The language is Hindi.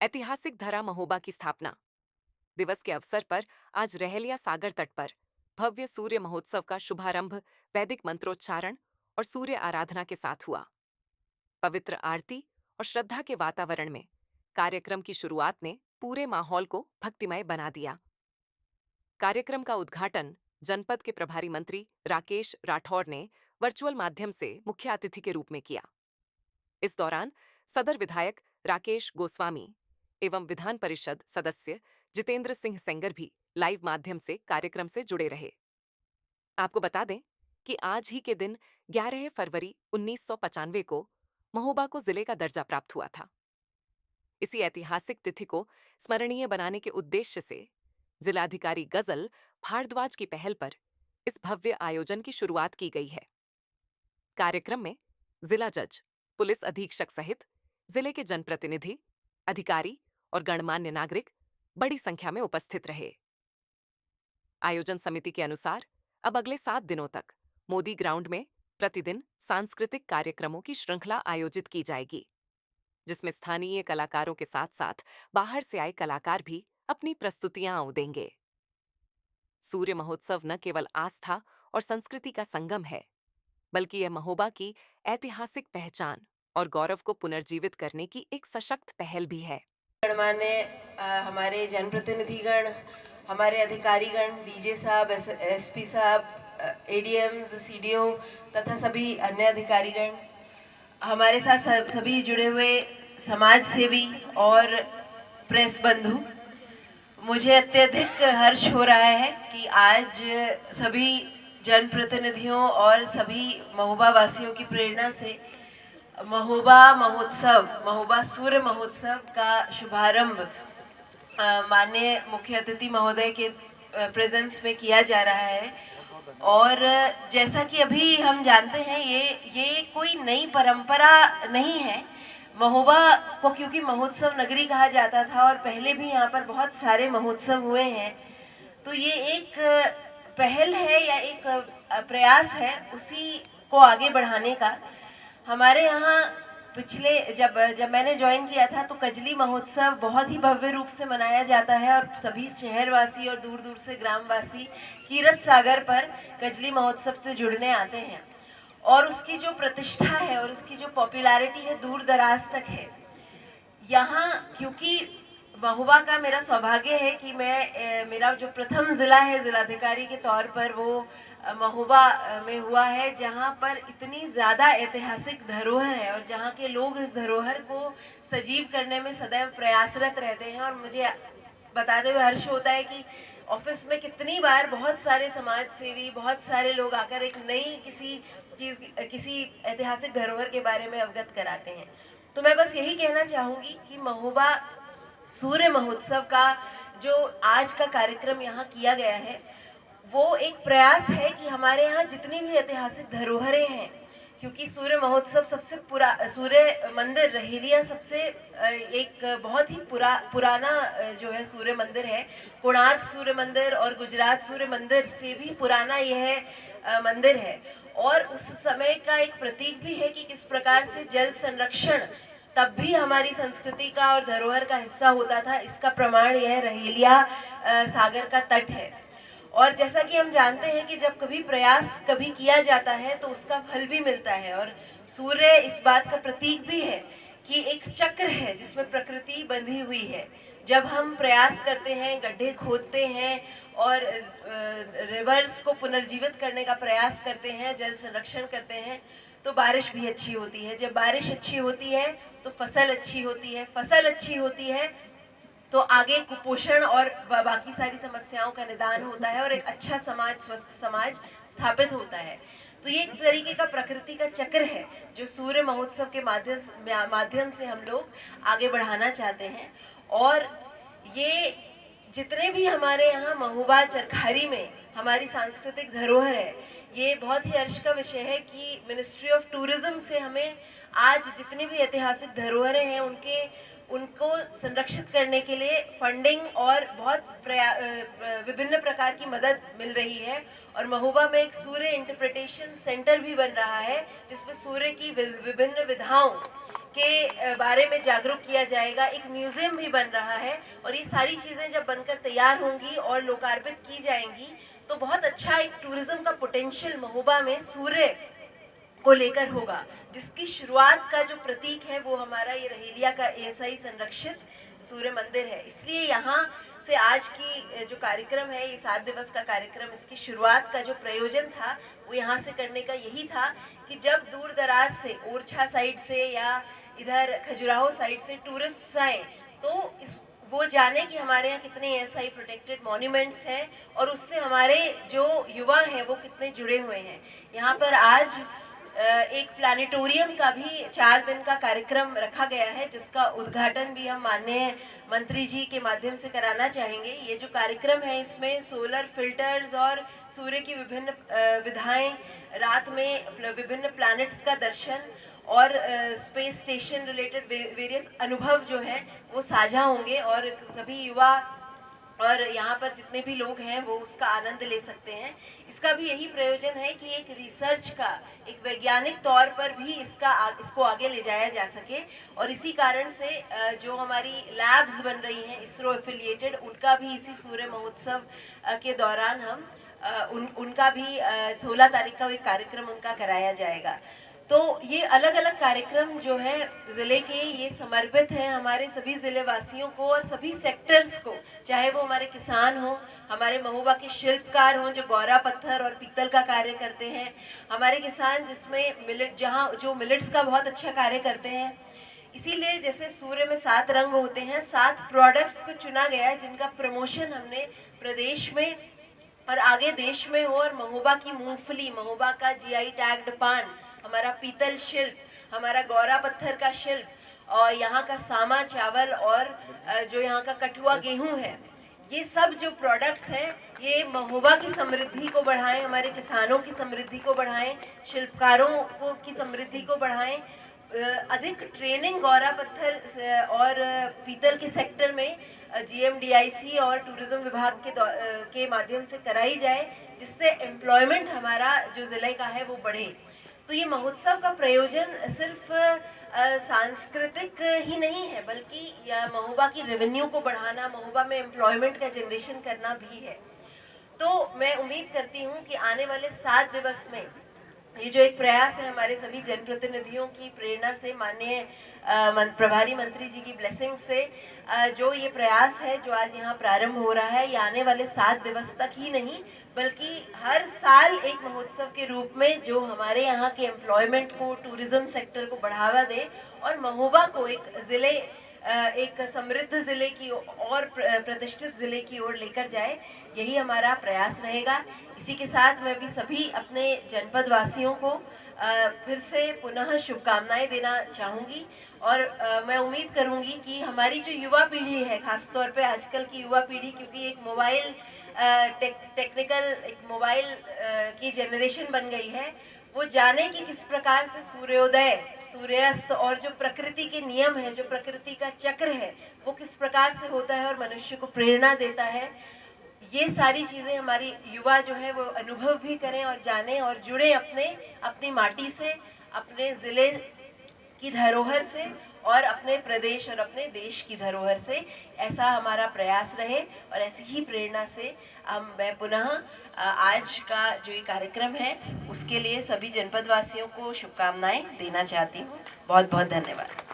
ऐतिहासिक धरा महोबा की स्थापना दिवस के अवसर पर आज रहेलिया सागर तट पर भव्य सूर्य महोत्सव का शुभारंभ वैदिक मंत्रोच्चारण और सूर्य आराधना के साथ हुआ। पवित्र आरती और श्रद्धा के वातावरण में कार्यक्रम की शुरुआत ने पूरे माहौल को भक्तिमय बना दिया। कार्यक्रम का उद्घाटन जनपद के प्रभारी मंत्री राकेश राठौर ने वर्चुअल माध्यम से मुख्य अतिथि के रूप में किया। इस दौरान सदर विधायक राकेश गोस्वामी एवं विधान परिषद सदस्य जितेंद्र सिंह सेंगर भी लाइव माध्यम से कार्यक्रम से जुड़े रहे। आपको बता दें कि आज ही के दिन 11 फरवरी 1995 को महोबा को जिले का दर्जा प्राप्त हुआ था। इसी ऐतिहासिक तिथि को स्मरणीय बनाने के उद्देश्य से जिलाधिकारी गजल भारद्वाज की पहल पर इस भव्य आयोजन की शुरुआत की गई है। कार्यक्रम में जिला जज, पुलिस अधीक्षक सहित जिले के जनप्रतिनिधि, अधिकारी और गणमान्य नागरिक बड़ी संख्या में उपस्थित रहे। आयोजन समिति के अनुसार अब अगले 7 दिनों तक मोदी ग्राउंड में प्रतिदिन सांस्कृतिक कार्यक्रमों की श्रृंखला आयोजित की जाएगी, जिसमें स्थानीय कलाकारों के साथ साथ बाहर से आए कलाकार भी अपनी प्रस्तुतियां देंगे। सूर्य महोत्सव न केवल आस्था और संस्कृति का संगम है, बल्कि यह महोबा की ऐतिहासिक पहचान और गौरव को पुनर्जीवित करने की एक सशक्त पहल भी है। गणमान्य हमारे जनप्रतिनिधिगण, हमारे अधिकारीगण, डीजे साहब, एसपी साहब, एडीएम्स, सीडीओ तथा सभी अन्य अधिकारीगण, हमारे साथ सभी जुड़े हुए समाज सेवी और प्रेस बंधु, मुझे अत्यधिक हर्ष हो रहा है कि आज सभी जनप्रतिनिधियों और सभी महोबा वासियों की प्रेरणा से महोबा महोत्सव, महोबा सूर्य महोत्सव का शुभारंभ माननीय मुख्य अतिथि महोदय के प्रेजेंस में किया जा रहा है। और जैसा कि अभी हम जानते हैं, ये कोई नई परंपरा नहीं है। महोबा को क्योंकि महोत्सव नगरी कहा जाता था और पहले भी यहाँ पर बहुत सारे महोत्सव हुए हैं, तो ये एक पहल है या एक प्रयास है उसी को आगे बढ़ाने का। हमारे यहाँ पिछले जब मैंने ज्वाइन किया था तो कजली महोत्सव बहुत ही भव्य रूप से मनाया जाता है और सभी शहरवासी और दूर दूर से ग्रामवासी कीरत सागर पर कजली महोत्सव से जुड़ने आते हैं और उसकी जो प्रतिष्ठा है और उसकी जो पॉपुलैरिटी है दूर दराज तक है। यहाँ क्योंकि महोबा का मेरा सौभाग्य है कि मेरा जो प्रथम ज़िला है ज़िलाधिकारी के तौर पर वो महोबा में हुआ है, जहाँ पर इतनी ज़्यादा ऐतिहासिक धरोहर है और जहाँ के लोग इस धरोहर को सजीव करने में सदैव प्रयासरत रहते हैं। और मुझे बताते हुए हर्ष होता है कि ऑफिस में कितनी बार बहुत सारे समाज सेवी, बहुत सारे लोग आकर एक नई किसी ऐतिहासिक धरोहर के बारे में अवगत कराते हैं। तो मैं बस यही कहना चाहूँगी कि महोबा सूर्य महोत्सव का जो आज का कार्यक्रम यहाँ किया गया है, वो एक प्रयास है कि हमारे यहाँ जितनी भी ऐतिहासिक धरोहरें हैं, क्योंकि सूर्य महोत्सव सबसे सूर्य मंदिर रहेलिया सबसे एक बहुत ही पुराना जो है सूर्य मंदिर है। कोणार्क सूर्य मंदिर और गुजरात सूर्य मंदिर से भी पुराना यह मंदिर है और उस समय का एक प्रतीक भी है कि किस प्रकार से जल संरक्षण तब भी हमारी संस्कृति का और धरोहर का हिस्सा होता था। इसका प्रमाण यह रहेलिया सागर का तट है। और जैसा कि हम जानते हैं कि जब कभी प्रयास कभी किया जाता है तो उसका फल भी मिलता है और सूर्य इस बात का प्रतीक भी है कि एक चक्र है जिसमें प्रकृति बंधी हुई है। जब हम प्रयास करते हैं, गड्ढे खोदते हैं और रिवर्स को पुनर्जीवित करने का प्रयास करते हैं, जल संरक्षण करते हैं, तो बारिश भी अच्छी होती है। जब बारिश अच्छी होती है तो फसल अच्छी होती है, फसल अच्छी होती है तो आगे कुपोषण और बाकी सारी समस्याओं का निदान होता है और एक अच्छा समाज, स्वस्थ समाज स्थापित होता है। तो ये एक तरीके का प्रकृति का चक्र है जो सूर्य महोत्सव के माध्यम से हम लोग आगे बढ़ाना चाहते हैं। और ये जितने भी हमारे यहाँ महोबा चरखारी में हमारी सांस्कृतिक धरोहर है, ये बहुत ही हर्ष का विषय है कि मिनिस्ट्री ऑफ टूरिज्म से हमें आज जितनी भी ऐतिहासिक धरोहरें हैं उनको संरक्षित करने के लिए फंडिंग और बहुत विभिन्न प्रकार की मदद मिल रही है। और महोबा में एक सूर्य इंटरप्रिटेशन सेंटर भी बन रहा है जिसमें सूर्य की विभिन्न विधाओं के बारे में जागरूक किया जाएगा। एक म्यूजियम भी बन रहा है और ये सारी चीज़ें जब बनकर तैयार होंगी और लोकार्पित की जाएंगी तो बहुत अच्छा एक टूरिज्म का पोटेंशियल महोबा में सूर्य को लेकर होगा, जिसकी शुरुआत का जो प्रतीक है वो हमारा ये रहेलिया का एएसआई संरक्षित सूर्य मंदिर है। इसलिए यहाँ से आज की जो कार्यक्रम है, ये 7 दिवस का कार्यक्रम, इसकी शुरुआत का जो प्रयोजन था वो यहाँ से करने का यही था कि जब दूर दराज से ओरछा साइड से या इधर खजुराहो साइड से टूरिस्ट आए तो वो जाने कि हमारे यहाँ कितने एएसआई प्रोटेक्टेड मॉन्यूमेंट्स हैं और उससे हमारे जो युवा हैं वो कितने जुड़े हुए हैं। यहाँ पर आज एक प्लानिटोरियम का भी 4 दिन का कार्यक्रम रखा गया है, जिसका उद्घाटन भी हम माननीय मंत्री जी के माध्यम से कराना चाहेंगे। ये जो कार्यक्रम है इसमें सोलर फिल्टर्स और सूर्य की विभिन्न विधाएं, रात में विभिन्न प्लैनेट्स का दर्शन और स्पेस स्टेशन रिलेटेड वेरियस अनुभव जो है वो साझा होंगे और सभी युवा और यहाँ पर जितने भी लोग हैं वो उसका आनंद ले सकते हैं। इसका भी यही प्रयोजन है कि एक रिसर्च का, एक वैज्ञानिक तौर पर भी इसको आगे ले जाया जा सके और इसी कारण से जो हमारी लैब्स बन रही हैं इसरो एफिलिएटेड, उनका भी इसी सूर्य महोत्सव के दौरान हम उनका भी 16 तारीख का एक कार्यक्रम उनका कराया जाएगा। तो ये अलग अलग कार्यक्रम जो है ज़िले के, ये समर्पित हैं हमारे सभी ज़िले वासियों को और सभी सेक्टर्स को, चाहे वो हमारे किसान हों, हमारे महोबा के शिल्पकार हों जो गौरा पत्थर और पीतल का कार्य करते हैं, हमारे किसान जिसमें मिलेट, जहाँ जो मिलेट्स का बहुत अच्छा कार्य करते हैं। इसीलिए जैसे सूर्य में 7 रंग होते हैं, 7 प्रोडक्ट्स को चुना गया है जिनका प्रमोशन हमने प्रदेश में और आगे देश में हो। और महोबा की मूंगफली, महोबा का जीआई टैग्ड पान, हमारा पीतल शिल्प, हमारा गौरा पत्थर का शिल्प और यहाँ का सामा चावल और जो यहाँ का कठुआ गेहूं है, ये सब जो प्रोडक्ट्स हैं ये महोबा की समृद्धि को बढ़ाएं, हमारे किसानों की समृद्धि को बढ़ाएं, शिल्पकारों की समृद्धि को बढ़ाएं। अधिक ट्रेनिंग गौरा पत्थर और पीतल के सेक्टर में जीएमडीआईसी और टूरिज्म विभाग के माध्यम से कराई जाए, जिससे एम्प्लॉयमेंट हमारा जो ज़िले का है वो बढ़े। तो ये महोत्सव का प्रयोजन सिर्फ सांस्कृतिक ही नहीं है, बल्कि महोबा की रेवेन्यू को बढ़ाना, महोबा में एम्प्लॉयमेंट का जनरेशन करना भी है। तो मैं उम्मीद करती हूँ कि आने वाले 7 दिवस में ये जो एक प्रयास है हमारे सभी जनप्रतिनिधियों की प्रेरणा से, माननीय प्रभारी मंत्री जी की ब्लेसिंग से, जो ये प्रयास है जो आज यहाँ प्रारंभ हो रहा है, ये आने वाले 7 दिवस तक ही नहीं बल्कि हर साल एक महोत्सव के रूप में जो हमारे यहाँ के एम्प्लॉयमेंट को, टूरिज्म सेक्टर को बढ़ावा दे और महोबा को एक समृद्ध ज़िले की और प्रतिष्ठित ज़िले की ओर लेकर जाए, यही हमारा प्रयास रहेगा। इसी के साथ मैं भी सभी अपने जनपद वासियों को फिर से पुनः शुभकामनाएं देना चाहूँगी और मैं उम्मीद करूँगी कि हमारी जो युवा पीढ़ी है, खासतौर पे आजकल की युवा पीढ़ी, क्योंकि एक मोबाइल एक मोबाइल की जनरेशन बन गई है, वो जाने कि किस प्रकार से सूर्योदय, सूर्यास्त और जो प्रकृति के नियम है, जो प्रकृति का चक्र है, वो किस प्रकार से होता है और मनुष्य को प्रेरणा देता है। ये सारी चीज़ें हमारी युवा जो है वो अनुभव भी करें और जानें और जुड़े अपनी माटी से, अपने ज़िले की धरोहर से और अपने प्रदेश और अपने देश की धरोहर से। ऐसा हमारा प्रयास रहे और ऐसी ही प्रेरणा से मैं पुनः आज का जो ये कार्यक्रम है उसके लिए सभी जनपद वासियों को शुभकामनाएं देना चाहती हूँ। बहुत बहुत धन्यवाद।